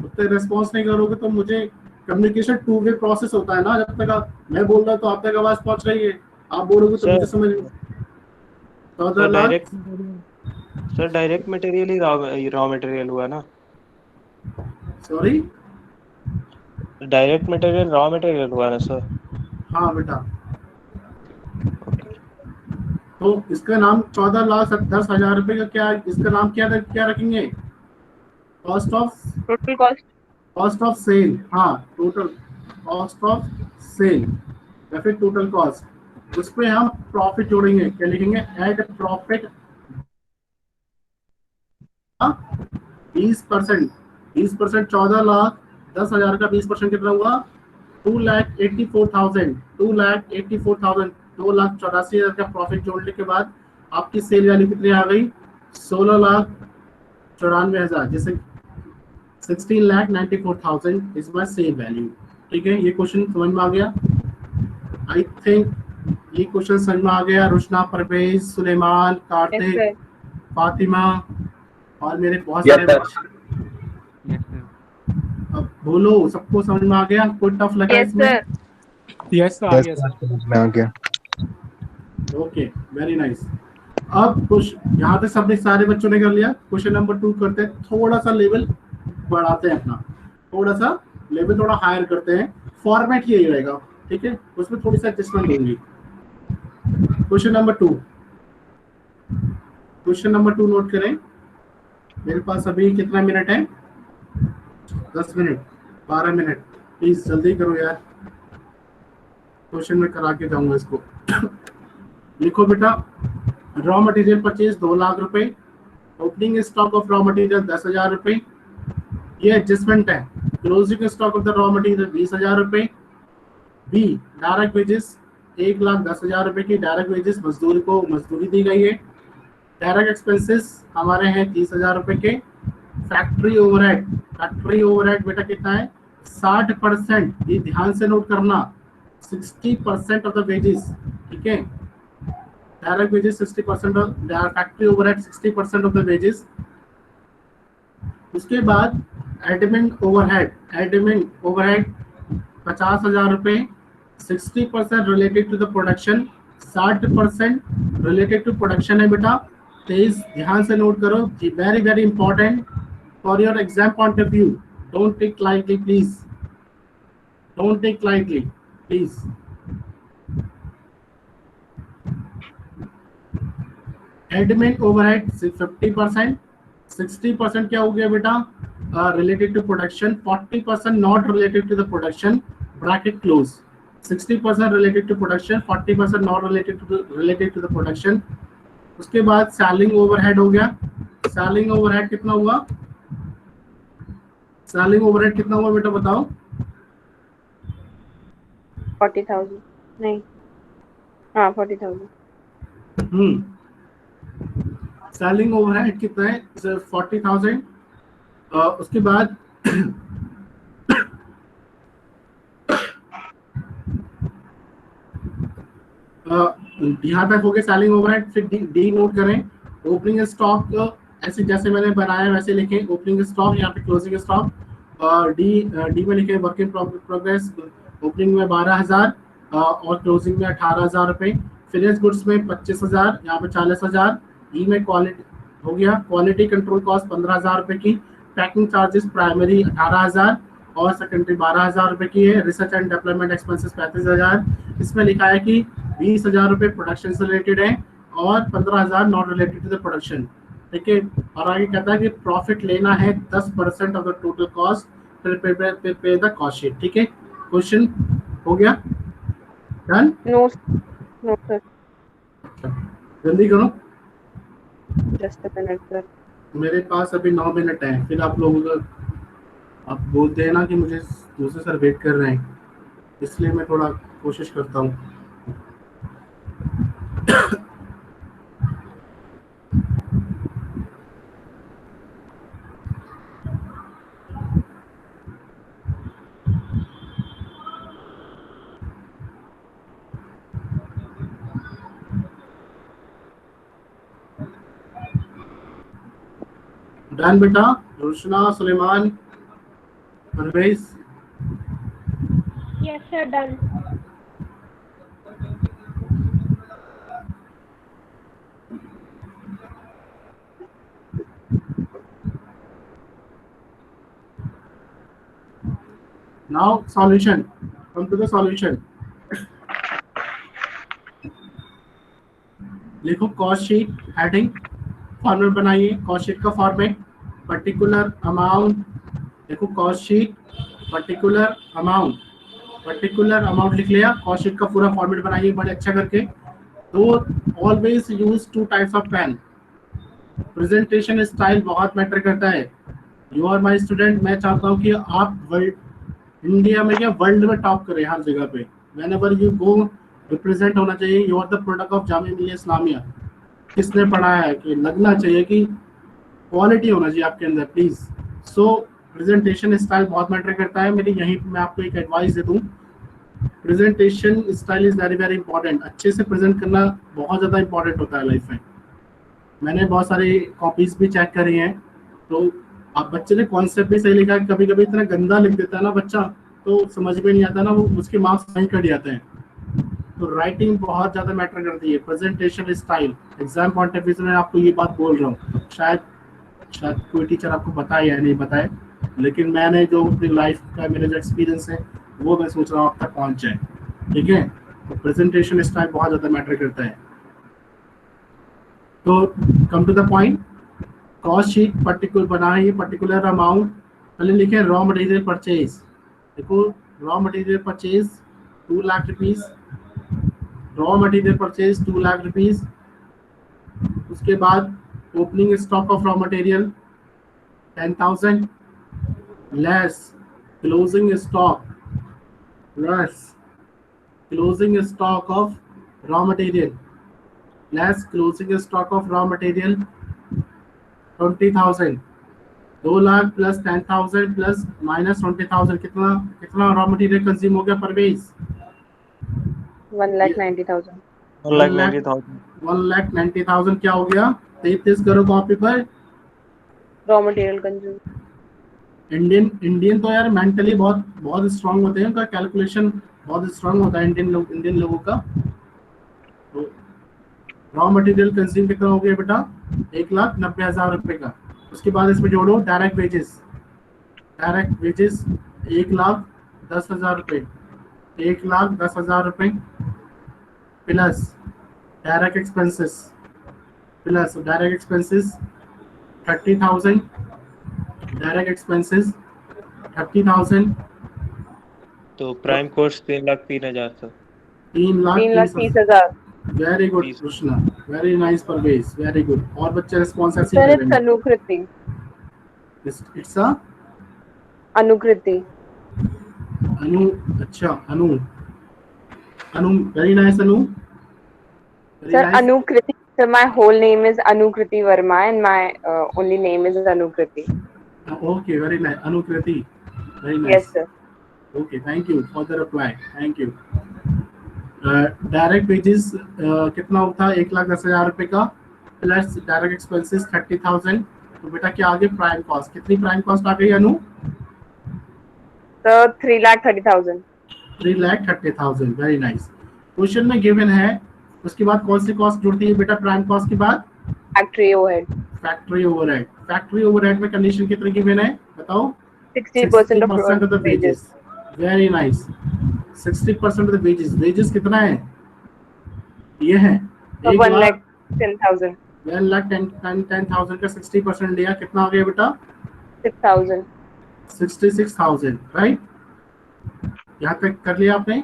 उतने रिस्पॉन्स नहीं करोगे तो मुझे, कम्युनिकेशन टू वे प्रोसेस होता है ना। जब तक मैं बोल रहा तो आप तक आवाज पहुंच रही है, आप बोलोगे तो मुझे समझ। 14,00,000 सर डायरेक्ट मटेरियल ही रॉ मटेरियल हुआ ना? Sorry, direct material raw material हुआ ना सर? हाँ बेटा। तो इसका नाम 14,10,000 रुपए का क्या, इसका नाम क्या रखेंगे? Cost of Total cost. Sale, हाँ टोटल कॉस्ट ऑफ सेल या फिर टोटल कॉस्ट, उस पे हम प्रॉफिट जोड़ेंगे, क्या लिखेंगे, एड प्रॉफिट 20%, 20% 14,10,000 का 20% कितना हुआ, 2,84,000, 2,84,000, 2,84,000 का प्रॉफिट जोड़ने के बाद आपकी सेल वैल्यू कितनी आ गई, 16,94,000, जैसे 16,94,000 इज माई सेल वैल्यू। ठीक है, ये क्वेश्चन समझ में आ गया, आई थिंक ये क्वेश्चन समझ में आ गया। Rushna, Parvez, Suleman, Yes, Kartik, sir. फातिमा और मेरे बहुत Yes, सारे sir. बच्चे। अब बोलो, सबको समझ में आ गया, कोई टफ लगा Yes, इसमें? sir. यस सर, आ गया सर। समझ में आ गया। Okay, very nice. अब कुछ यहाँ तक सबने सारे बच्चों ने कर लिया। क्वेश्चन नंबर 2 करते हैं, थोड़ा सा लेवल बढ़ाते हैं अपना, थोड़ा सा लेवल थोड़ा हायर करते हैं। फॉर्मेट यही रहेगा, ठीक है, उसमें थोड़ी सी एडजस्टमेंट होंगी। Question number 2, question number 2 note करें। मेरे पास अभी कितना मिनट है, 10 मिनट, 12 मिनट, प्लीज जल्दी करो यार, क्वेश्चन में करा के जाऊंगा इसको। लिखो बेटा, रॉ मटेरियल परचेज 2 लाख रुपए, opening stock of raw material 10,000 रुपए, ये एडजस्टमेंट है। Closing stock of the raw material 20,000 रुपए। बी, डायरेक्ट वेजेस 1,10,000 रुपए की डायरेक्ट वेजेस मजदूर को मजदूरी दी गई है। डायरेक्ट एक्सपेंसेस हमारे हैं 30,000 रुपए के। फैक्ट्री ओवरहेड, फैक्ट्री ओवरहेड बेटा कितना है, 60%, ये ध्यान से नोट करना, 60% ऑफ द वेजेस, ठीक है, direct wages 60% of factory overhead 60% of the wages. उसके बाद एडमिन ओवरहेड, एडमिन ओवरहेड 50,000 रुपए, 60% related to the production, 60% related to production है बेटा। तेज ध्यान से नोट करो, very very important for your exam point of view, don't take lightly please, don't take lightly please. Admin overhead 50%, 60% क्या हो गया बेटा, related to production, 40% not related to the production, bracket close. 60% related to production, 40% not related to the production. उसके बाद selling overhead हो गया। Selling overhead कितना हुआ, सेलिंग ओवरहेड कितना हुआ बेटा बताओ, 40,000. नहीं, हाँ 40,000. सेलिंग ओवरहेड कितना है, 40,000। उसके बाद यहाँ तक हो गया सेलिंग ओवरहेड। फिर डी नोट करें, ओपनिंग स्टॉक ऐसे जैसे मैंने बनाया वैसे लिखें, ओपनिंग स्टॉक, यहाँ पे क्लोजिंग स्टॉक। डी में लिखे वर्क इन प्रोग्रेस, ओपनिंग में 12,000 और क्लोजिंग में 18,000 रुपए। फिनिश गुड्स में 25,000, यहाँ पे 40,000। ई में क्वालिटी हो गया, क्वालिटी कंट्रोल कॉस्ट 15,000 रुपए की। पैकिंग चार्जेस प्राइमरी 18,000 और सेकेंडरी 12,000 रुपए की है। Research and development expenses 35,000। इसमें लिखा है कि 20,000 रुपए प्रोडक्शन से रिलेटेड है और 15,000 not related to the production, ठीक है। और आगे कहता है कि प्रॉफिट लेना है 10% ऑफ द टोटल कॉस्ट, फिर पे द कॉस्ट शीट, ठीक है। क्वेश्चन हो गया, डन। No, no sir. जल्दी करो, Just a minute, sir. मेरे पास अभी 9 मिनट है, फिर आप लोग आप बोलते हैं ना कि मुझे दूसरे सर वेट कर रहे हैं, इसलिए मैं थोड़ा कोशिश करता हूँ। डन बेटा, Roshna, Suleman, Parvez, Yes, sir, done. now solution, come to the solution। लिखो कॉस्ट शीट, हेडिंग, फॉर्मेट बनाइए कॉस्ट शीट का फॉर्मेट। पर्टिकुलर अमाउंट, देखो कॉस्ट शीट पर्टिकुलर अमाउंट लिख लिया, कॉस्ट शीट का पूरा फॉर्मेट बनाइए बड़े अच्छा करके। तो always use 2 types of pen. Presentation style बहुत मैटर करता है। यू आर माई स्टूडेंट, मैं चाहता हूँ कि आप वर्ल्ड इंडिया में क्या वर्ल्ड में टॉप करें हर जगह पे। व्हेनेवर यू गो रिप्रेजेंट होना चाहिए, you are the product of Jamia Millia Islamia. किसने पढ़ा है कि लगना चाहिए कि क्वालिटी होना चाहिए आपके अंदर प्लीज। सो प्रेजेंटेशन स्टाइल बहुत मैटर करता है। मेरी यहीं पे मैं आपको एक एडवाइस दे दूँ, presentation style is very very important. अच्छे से प्रेजेंट करना बहुत ज़्यादा इंपॉर्टेंट होता है लाइफ में। मैंने बहुत सारी कॉपीज भी चेक करी हैं, तो आप बच्चे ने कॉन्सेप्ट भी सही लिखा है, कभी कभी इतना गंदा लिख देता है ना बच्चा, तो समझ में नहीं आता ना, वो उसके मार्क्स नहीं कट जाते हैं। तो राइटिंग बहुत ज़्यादा मैटर करती है, presentation style. Exam point of view से मैं आपको ये बात बोल रहा हूँ, शायद कोई टीचर आपको बताए या नहीं बताए, लेकिन मैंने जो अपनी लाइफ का मेरा जो एक्सपीरियंस है वो मैं सोच रहा हूँ आप तक पहुँच जाए। ठीक है, तो प्रेजेंटेशन स्टाइल बहुत ज़्यादा मैटर करता है। तो come to the point, cost sheet particular बनाइए, पर्टिकुलर अमाउंट पहले लिखे। रॉ मटेरियल परचेज, देखो raw material purchase 2 lakh rupees, raw material purchase 2 lakh rupees. उसके बाद opening stock of raw material 10,000 less closing stock of raw material less closing stock of raw material 20,000। 2 lakh plus 10,000 plus minus 20,000, कितना raw material consume हो गया परवेज? 1,90,000। 1,90,000 क्या हो गया? 33 करो copy पर। Raw material consume. इंडियन तो यार मेंटली बहुत स्ट्रांग होते हैं, उनका कैलकुलेशन बहुत स्ट्रांग होता है इंडियन लोगों का। तो रॉ मटेरियल कंज्यूम कितना हो गया बेटा? 1,90,000 रुपए का। उसके बाद इसमें जोड़ो डायरेक्ट वेजेस 1,10,000 रुपए, 1,10,000 रुपए plus direct expenses 30,000, direct expenses 30,000। तो प्राइम कोर्स 3,03,000 था। 3,30,000। Very good Krishna, very nice Parvez, very good. और बच्चे रिस्पॉन्स ऐसे सर ही it's Anukriti. It's a Anukriti. Anu, अच्छा Anu, very nice Anu. Sir, Anukriti. Sir, my whole name is Anukriti Verma and my only name is Anukriti. Okay, very nice. Anukriti. Very nice. Yes, sir. Okay, thank you for the reply. Thank you. Direct wages कितना होता है? 1,10,000 रुपए का plus direct expenses 30,000। तो बेटा क्या आगे prime cost, कितनी प्राइम कॉस्ट आ गई अनु? So 3,30,000. 3,30,000। Very nice. क्वेश्चन में गिवन है, उसके बाद कौन सी कॉस्ट जुड़ती है बेटा प्राइम कॉस्ट के बाद? Factory overhead. Factory overhead. Factory overhead में कंडीशन कितनी गिवन है बताओ? 60% of the wages. Very nice. 60% of the wages. Wages कितना है? ये है So 1,10,000. 1,10,000 का 60% लिया, कितना हो गया बेटा? 6,000. 66,000, राइट? यहाँ तक कर लिया आपने?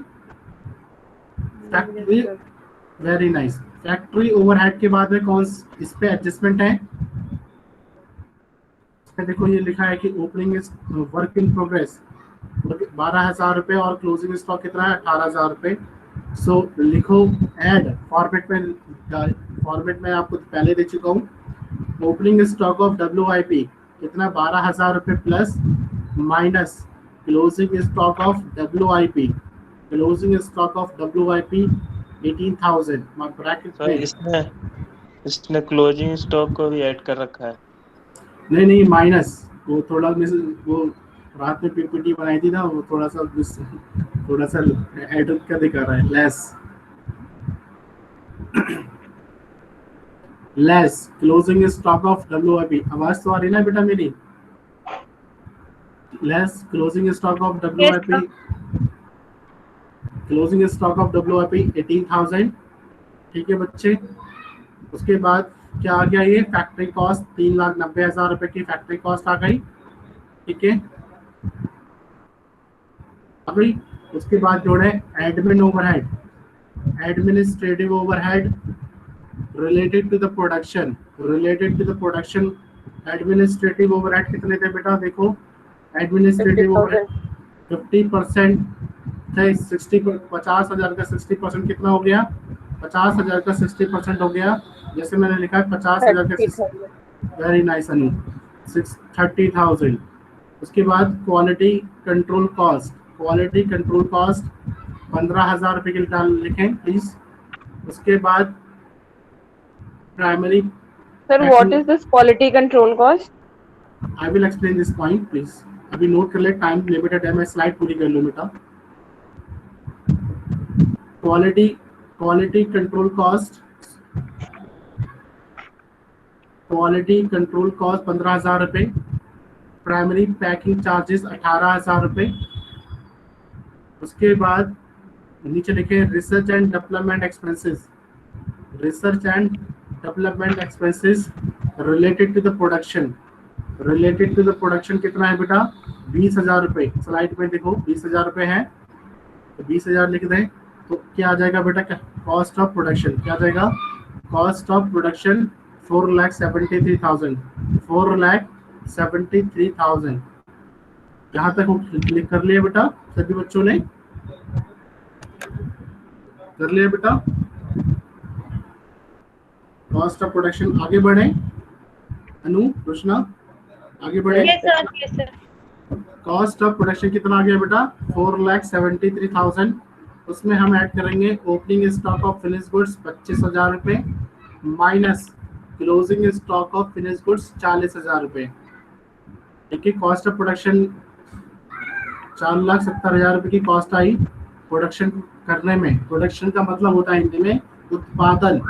Factory, very nice. Factory overhead के बाद में कौन इस पे एडजस्टमेंट है? देखो ये लिखा है कि opening is work in progress 12,000 रुपए और क्लोजिंग स्टॉक कितना है? 18,000 रुपए। सो लिखो ऐड फॉर्मेट में आपको पहले दे चुका हूँ। ओपनिंग स्टॉक ऑफ WIP कितना? 12,000 रुपए plus minus closing stock of WIP 18,000 bracket में। इसने क्लोजिंग स्टॉक को भी ऐड कर रखा है। नहीं माइनस, वो थोड़ा वो रात में पीपीटी बनाई थी ना, वो थोड़ा सा ऐड कर दिखा रहा है। Less closing stock of WIP। आवाज तो आ रही ना बेटा मेरी? Less closing stock of WIP, closing stock of WIP 18,000। ठीक है बच्चे। उसके बाद क्या आ गया, ये फैक्ट्री कॉस्ट 3,90,000 रुपए की फैक्ट्री कॉस्ट आ गई। ठीक है, अभी उसके बाद जोड़े admin overhead, administrative overhead related to the production, related to the production. Administrative overhead कितने थे बेटा, देखो एडमिनिस्ट्रेटिव ओवरहेड 50% थे, 50,000 का 60% कितना हो गया, 50,000 का 60% हो गया। जैसे मैंने लिखा है 50,000 का 60, वेरी नाइस अनु, 30,000। उसके बाद quality control cost, quality control cost 15,000 रुपए के लिखें प्लीज। उसके बाद primary, Sir, what is this quality control cost? I will explain this point please, अभी नोट कर ले, टाइम लिमिटेड है, मैं स्लाइड पूरी कर लूँ बेटा। Quality control cost, quality control cost 15,000 रुपए, प्राइमरी पैकिंग चार्जेस 18,000 रुपए। उसके बाद नीचे लिखे research and development expenses, research and development expenses related to the production, related to the production कितना है बेटा, 20,000 रुपए। स्लाइड पे देखो 20,000 रुपए है, तो 20,000 लिख दें तो क्या आ जाएगा बेटा, कॉस्ट ऑफ प्रोडक्शन क्या आ जाएगा, कॉस्ट ऑफ प्रोडक्शन 4,73,000, 4,73,000। यहाँ तक क्लिक कर लिया बेटा, सभी बच्चों ने कर लिया बेटा। कॉस्ट ऑफ प्रोडक्शन, आगे बढ़े अनु, रोशना आगे बढ़े। Yes sir. Cost of production कितना आ गया बेटा, 4,73,000। उसमें हम ऐड करेंगे opening stock of finish goods 25,000 रुपए minus closing stock of finish goods 40,000 रुपए। ठीक है, कॉस्ट ऑफ प्रोडक्शन 4,70,000 रुपए की कॉस्ट आई प्रोडक्शन करने में। प्रोडक्शन का मतलब होता है हिंदी में उत्पादन,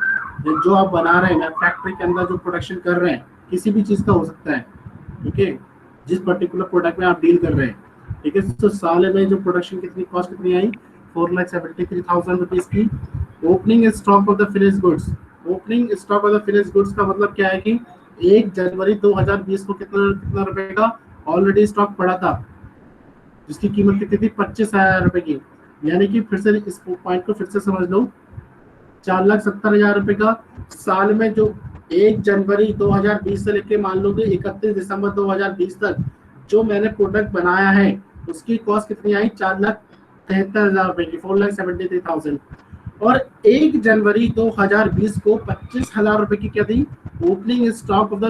जो आप बना रहे हैं फैक्ट्री के अंदर जो प्रोडक्शन कर रहे हैं, किसी भी चीज का हो सकता है। ठीक है, जिस पर्टिकुलर प्रोडक्ट में आप डील कर रहे हैं। ठीक है, तो साल में जो प्रोडक्शन कितनी कॉस्ट कितनी आई, 4,73,000 रुपीज की। Opening stock of the finish goods, opening stock of the finish goods का मतलब क्या है कि 1 जनवरी 2020 को कितना रुपए का ऑलरेडी स्टॉक पड़ा था, जिसकी कीमत कितनी थी, 25,000 रुपए की। यानी कि फिर से इस पॉइंट को फिर से समझ लो, 4,70,000 रुपए का साल में जो 1 जनवरी 2020 से लेके मान लो कि 31 दिसंबर 2020 तक जो मैंने प्रोडक्ट बनाया है, उसकी कॉस्ट कितनी आई, 4,73,000 रुपए की, 4,73,000। और 1 जनवरी 2020 को 25,000 रुपए की क्या थी, opening stock of the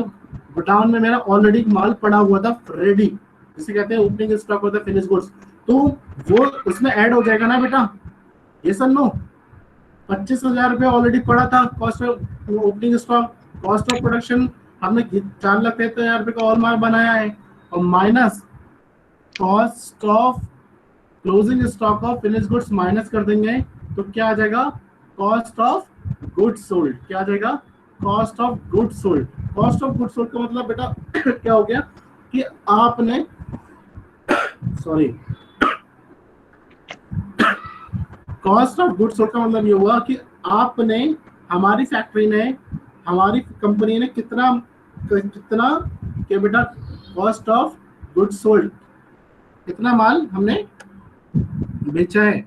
godown में मेरा ऑलरेडी माल पड़ा हुआ था रेडी, जिसे कहते हैं opening stock of the finish goods. तो वो उसमें ऐड हो जाएगा ना बेटा, ये सब नो, 25,000 रुपए ऑलरेडी पड़ा था cost of opening stock, cost of production हमने 4,73,000 रुपए का और माल बनाया है, और minus cost of closing stock of finish goods minus कर देंगे तो क्या आ जाएगा, कॉस्ट ऑफ गुड्स सोल्ड। क्या आ जाएगा, cost of goods sold. Cost of goods sold का मतलब बेटा क्या हो गया कि आपने sorry, cost of goods sold का मतलब ये हुआ कि आपने, हमारी फैक्ट्री ने, हमारी कंपनी ने कितना क्या बेटा, कॉस्ट ऑफ गुड्स सोल्ड, कितना माल हमने बेचा है।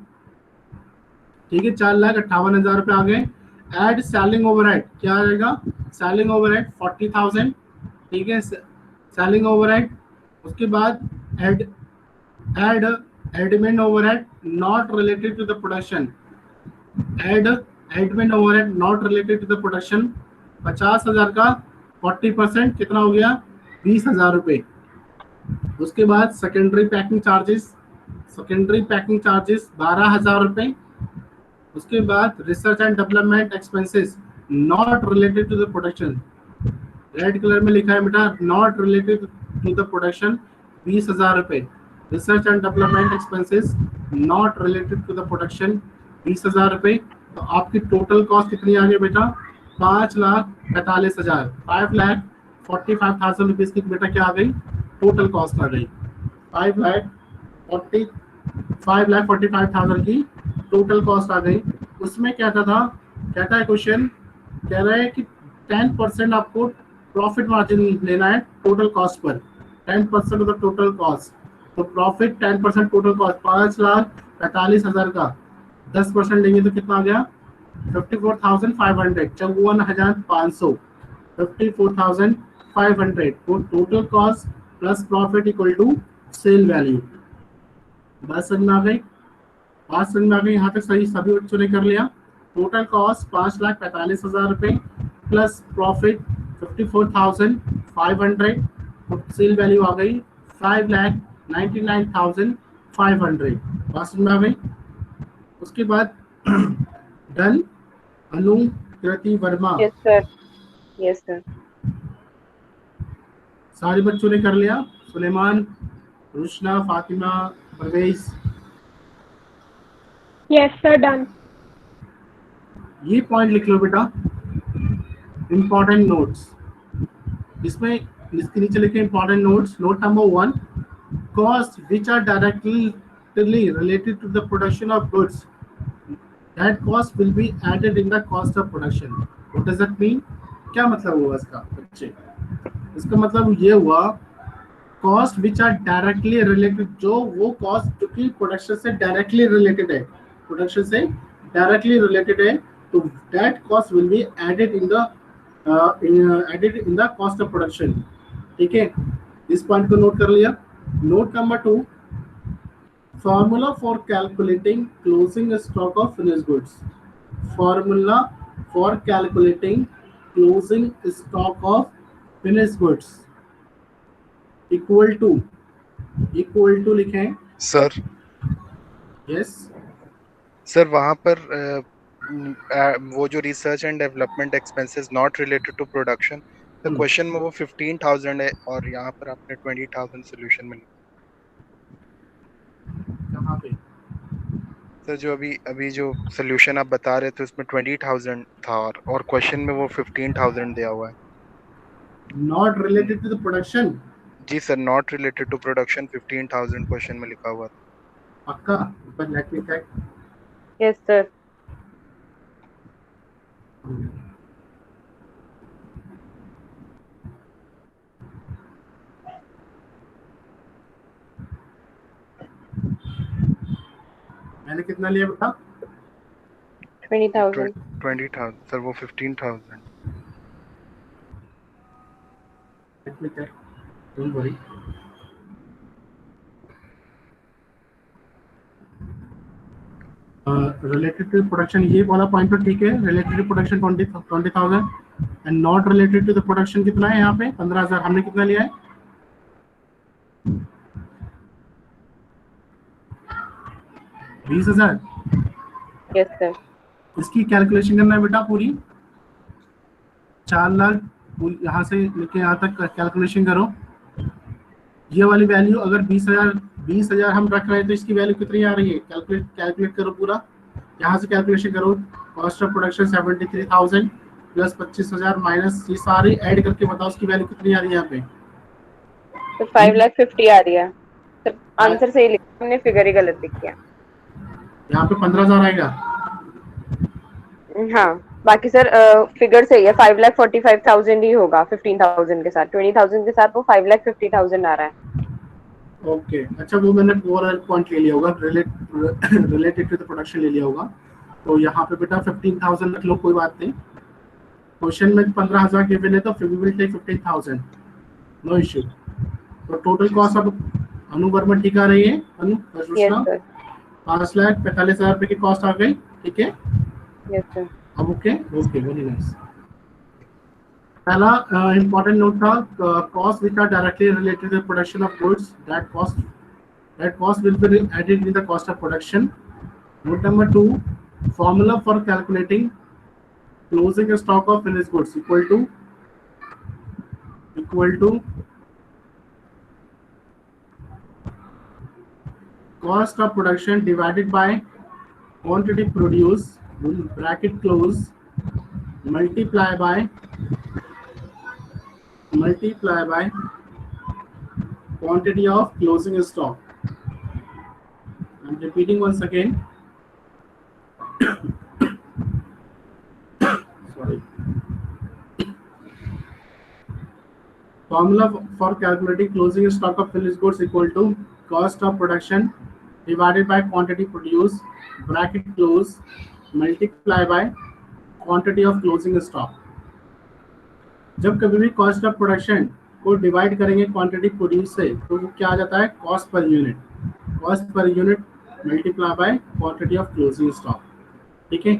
ठीक है, 4,58,000 रुपए आ गए। एड सेलिंग ओवरहेड, क्या आ जाएगा, सेलिंग ओवरहेड 40,000। ठीक है, सेलिंग ओवरहेड। उसके बाद add admin overhead not related to the production, add admin overhead not related to the production 50,000 का 40% कितना हो गया, 20,000 रुपए। उसके बाद secondary packing charges, secondary packing charges 12,000 रुपए। उसके बाद research and development expenses not related to the production, red colour में लिखा है बेटा, not related to the production 20,000 रुपए। Research and development expenses not related to the production 20,000 रुपए। तो आपकी टोटल कॉस्ट कितनी आ गई बेटा, 5,45,000, 5,45,000 रुपीज की बेटा क्या आ गई, टोटल कॉस्ट आ गई। 5,45,000 की टोटल कॉस्ट आ गई। उसमें क्या था, कहता है क्वेश्चन, कह रहा है कि 10% आपको प्रॉफिट मार्जिन लेना है total cost per, 10% of the total cost. तो प्रॉफिट 10% टोटल कॉस्ट 5,45,000 का 10% लेंगे तो कितना आ गया 54,500, 54,500, 54,500 तो total cost plus profit equal to sale value. बात समझ में आ गई? बात समझ में आ गई? यहाँ तक सही सभी बच्चों ने कर लिया। टोटल कॉस्ट 5,45,000 रुपए प्लस प्रॉफिट 54,500, सेल वैल्यू आ गई 5,99,500। बात समझ में आ गई? उसके बाद done Anukriti Verma. Yes, sir. Yes, sir. सारे बच्चों ने कर लिया? Suleman, Rushna, Fatima, Parvez? Yes, sir. Done. ये पॉइंट लिख लो बेटा, इंपॉर्टेंट नोट्स। इसमें इसके नीचे लिखे important notes. Note number 1, cost which are directly related to the production of goods, that cost will be added in the cost of production. What does that mean? क्या मतलब हुआ इसका बच्चे? इसका मतलब ये हुआ cost which are directly related, जो वो कॉस्ट जो कि प्रोडक्शन से डायरेक्टली रिलेटेड है, प्रोडक्शन से डायरेक्टली रिलेटेड है, तो that cost will be added in the cost of production. ठीक है, इस पॉइंट को नोट कर लिया। Note number 2, formula for calculating closing stock of finished goods. Formula for calculating closing stock of finished goods equal to लिखें sir. Yes sir वहाँ पर वो जो research and development expenses not related to production, तो question में वो 15,000 है और यहाँ पर आपने 20,000 सोल्यूशन में। कहाँ पे सर जो अभी जो सोल्यूशन आप बता रहे थे उसमें 20,000 था और क्वेश्चन में वो 15,000 दिया हुआ है। Not related to the production? जी sir, not related to production 15,000 question में लिखा हुआ था। पक्का? पर let me check. Yes, sir. मैंने कितना लिया बेटा? 20,000. 20,000 सर, वो 15,000। Let me check, don't worry. Related to production ये वाला पॉइंट तो ठीक है। Related to production 20,000 and not related to the production कितना है यहाँ पे? 15,000। हमने कितना लिया है? 20,000। Yes, sir. इसकी कैलकुलेशन करना है बेटा पूरी 4 लाख यहाँ से लेके यहाँ तक कैलकुलेशन करो। ये वाली वैल्यू अगर 20,000 हम रख रहे हैं तो इसकी वैल्यू कितनी आ रही है? कैलकुलेट करो पूरा, यहाँ से कैलकुलेशन करो। Cost of production 73,000 plus 25,000 minus ये सारी ऐड करके बताओ उसकी वैल्यू कितनी आ रही है यहाँ पे? तो 5,50,000 आ रही है। सर आंसर सही लिखा, हमने फिगर ही गलत लिख किया। यहाँ पे 15,000 आएगा। हाँ, बाकी सर फिगर सही है। 5,45,000 ही होगा 15,000 के साथ। 20,000 के साथ वो 5,50,000 आ रहा है। ओके अच्छा, वो मैंने ओवरऑल पॉइंट ले लिया होगा, रिलेटेड टू द प्रोडक्शन ले लिया होगा। तो यहाँ पे बेटा 15,000 रख लो, कोई बात नहीं। क्वेश्चन में 15,000 गिवन है तो we will take 15,000, no issue. तो टोटल कॉस्ट अब अनु वर्मा ठीक आ रही है? अनु Yes, sir. 5,45,000 रुपए की कॉस्ट आ गई। ठीक है, Yes, sir. अब ओके वेरी नाइस। पहला इंपॉर्टेंट नोट था cost which are directly related to the production of goods, that cost will be added in the cost of production. Note number 2, formula for calculating closing stock of finished goods equal to cost of production divided by quantity produced, bracket close, multiply by quantity of closing stock. I'm repeating once again. Sorry. Formula for calculating closing stock of finished goods equal to cost of production divided by quantity produced bracket close multiply by quantity of closing stock. जब कभी भी cost of production को divide करेंगे quantity produce से तो वो क्या आ जाता है cost per unit multiply by quantity of closing stock. ठीक है,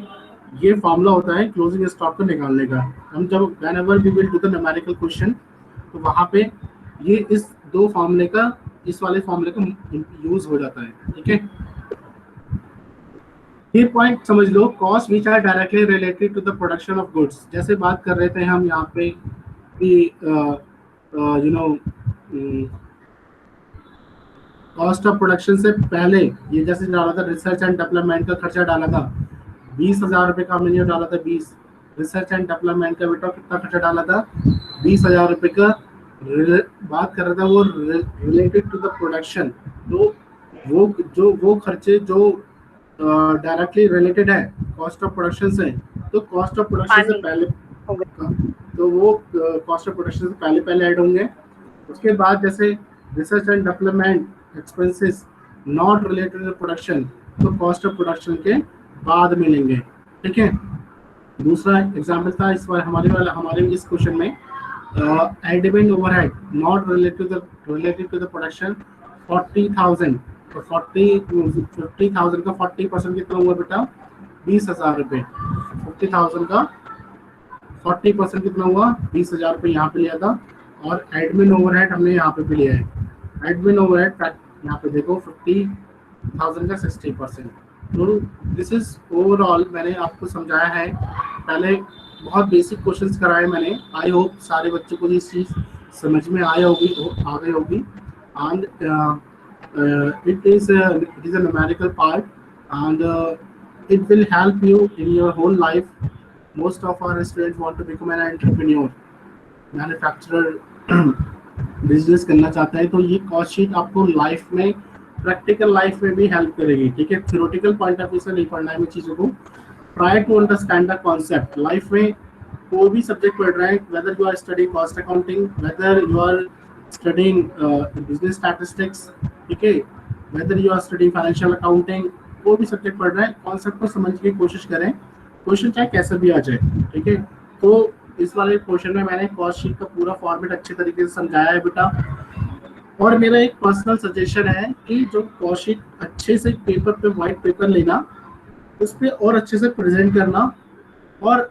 ये फॉर्मूला होता है क्लोजिंग स्टॉक को निकालने का। हम जब whenever we will do the numerical question तो वहाँ पे ये इस दो फॉर्मूले का इस वाले फॉर्मूले का यूज हो जाता है। ठीक है, ये पॉइंट समझ लो, cost which are directly related to the production of goods. जैसे बात कर रहे थे हम यहाँ पे कि you know cost of production से पहले ये जैसे डाला था रिसर्च एंड डेवलपमेंट का खर्चा डाला था 20,000 रुपये का, हमने डाला था 20। रिसर्च एंड डेवलपमेंट का बेटा कितना खर्चा डाला था 20,000 रुपये का। बात कर रहा था वो रिलेटेड टू द प्रोडक्शन, तो वो खर्चे जो डायरेक्टली रिलेटेड है कॉस्ट ऑफ प्रोडक्शन से, तो कॉस्ट ऑफ प्रोडक्शन से पहले तो वो कॉस्ट ऑफ प्रोडक्शन से पहले ऐड होंगे। उसके बाद जैसे research and development expenses not related to production, तो कॉस्ट ऑफ प्रोडक्शन के बाद मिलेंगे। ठीक है, दूसरा एग्जांपल था इस बार हमारे इस क्वेश्चन में admin overhead not related to the production 40,000, तो 50,000 का 40% कितना हुआ बेटा 20,000 रुपये। 50,000 का 40% कितना हुआ 20,000 रुपये यहाँ पे लिया था। और एडमिन ओवरहेड हमने यहाँ पे भी लिया है। एडमिन ओवरहेड यहाँ पे देखो 50,000 का 60%। तो दिस इज ओवरऑल मैंने आपको समझाया है। पहले बहुत बेसिक क्वेश्चंस कराए मैंने। आई होप सारे बच्चों को ये चीज़ समझ में आ गई होगी। And it is a numerical part and it will help you in your whole life. Most of our students want to become an entrepreneur, manufacturer, business करना चाहता है, तो ये कॉस्ट शीट आपको लाइफ में प्रैक्टिकल लाइफ में भी help करेगी। ठीक है, थ्योरेटिकल पॉइंट ऑफ व्यू से नहीं पढ़ना है मैं चीज़ों को, try to understand the concept. Life में कोई भी सब्जेक्ट पढ़ रहे हैं, whether you are studying cost accounting, whether you are studying business statistics, ठीक है, whether you are studying financial accounting, कोई भी सब्जेक्ट पढ़ रहे हैं कॉन्सेप्ट को समझने की कोशिश करें, क्वेश्चन चाहे कैसे भी आ जाए। ठीक है, तो इस वाले क्वेश्चन में मैंने कॉस्ट शीट का पूरा फॉर्मेट अच्छे तरीके से समझाया है बेटा। और मेरा एक पर्सनल सजेशन है कि जो कॉस्ट शीट अच्छे से पेपर पे व्हाइट पेपर लेना, उस पर और अच्छे से प्रेजेंट करना, और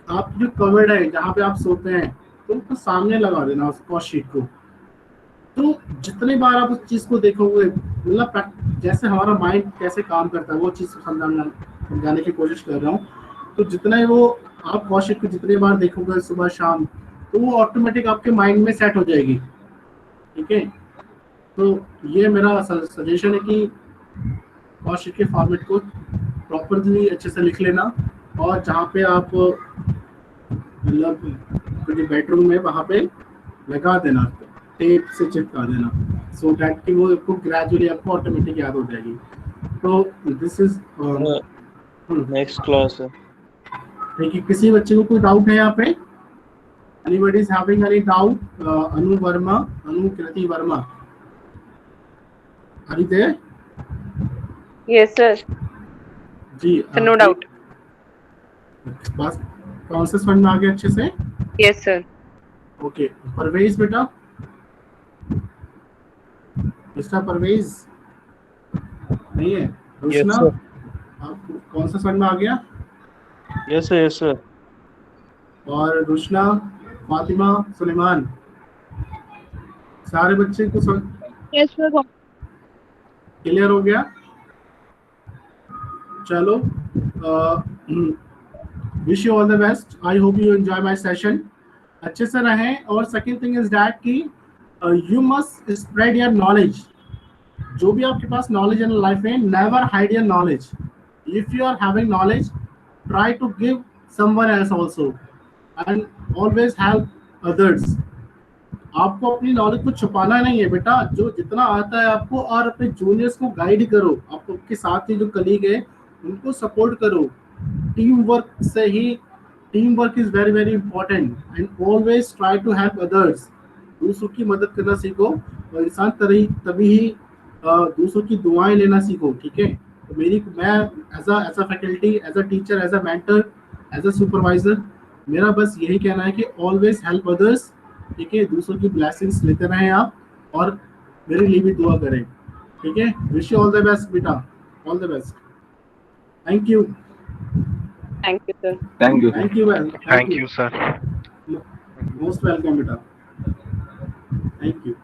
आप जो कवर्ड है जहाँ पे आप सोते हैं तो उसको सामने लगा देना उस कॉस्ट शीट को। तो जितने बार आप उस चीज़ को देखोगे, मतलब जैसे हमारा माइंड कैसे काम करता है वो चीज़ समझाने की कोशिश कर रहा हूँ। तो जितना वो आप कॉस्ट शीट को जितने बार देखोगे सुबह शाम, तो वो ऑटोमेटिक आपके माइंड में सेट हो जाएगी। ठीक है, तो ये मेरा सजेशन है कि कॉस्ट शीट के फॉर्मेट को प्रॉपरली अच्छे से लिख लेना, और जहाँ पे आप मतलब बेडरूम में वहाँ पे लगा देना, टेप से चिपका देना, सो दैट कि वो आपको ग्रेजुअली आपको ऑटोमेटिक याद हो जाएगी। तो दिस इज नेक्स्ट क्लास है। ठीक है, किसी बच्चे को कोई डाउट है यहाँ पे? Anybody is having any doubt? Anukriti Varma, are you there? Yes sir ji, no doubt. बस कॉन्सेप्ट समझ में आ गया अच्छे से? Yes sir. ओके, परवेज बेटा, मिस्टर परवेज नहीं है? रुशना, आपको कौन सा समझ में आ गया? Yes sir, yes sir. और रुशना, फातिमा, सुलेमान, सारे बच्चे को यस सर। क्लियर हो गया? चलो, wish you all the best. I hope you enjoy my session. अच्छे से रहें। और सेकंड थिंग इज दैट कि you must spread your knowledge. जो भी आपके पास नॉलेज है लाइफ में, never hide your knowledge. If you are having knowledge, try to give someone else also and always help others. आपको अपनी नॉलेज को छुपाना नहीं है बेटा, जो जितना आता है आपको, और अपने जूनियर्स को गाइड करो। आपको के साथ ही जो कलीग है उनको सपोर्ट करो। टीम वर्क से ही, team work is very very important, and always try to help others. दूसरों की मदद करना सीखो, और इंसान तभी ही दूसरों की दुआएं लेना सीखो, ठीक है। तो मैं as a faculty, as a teacher, as a mentor, as a supervisor, मेरा बस यही कहना है कि ऑलवेज हेल्प अदर्स, ठीक है। दूसरों की ब्लेसिंग्स लेते रहें आप, और मेरे लिए भी दुआ करें, ठीक है। Wish you all the best बेटा, all the best. Thank you, thank you sir. Thank you thank you, thank you sir. Most welcome बेटा, थैंक यू।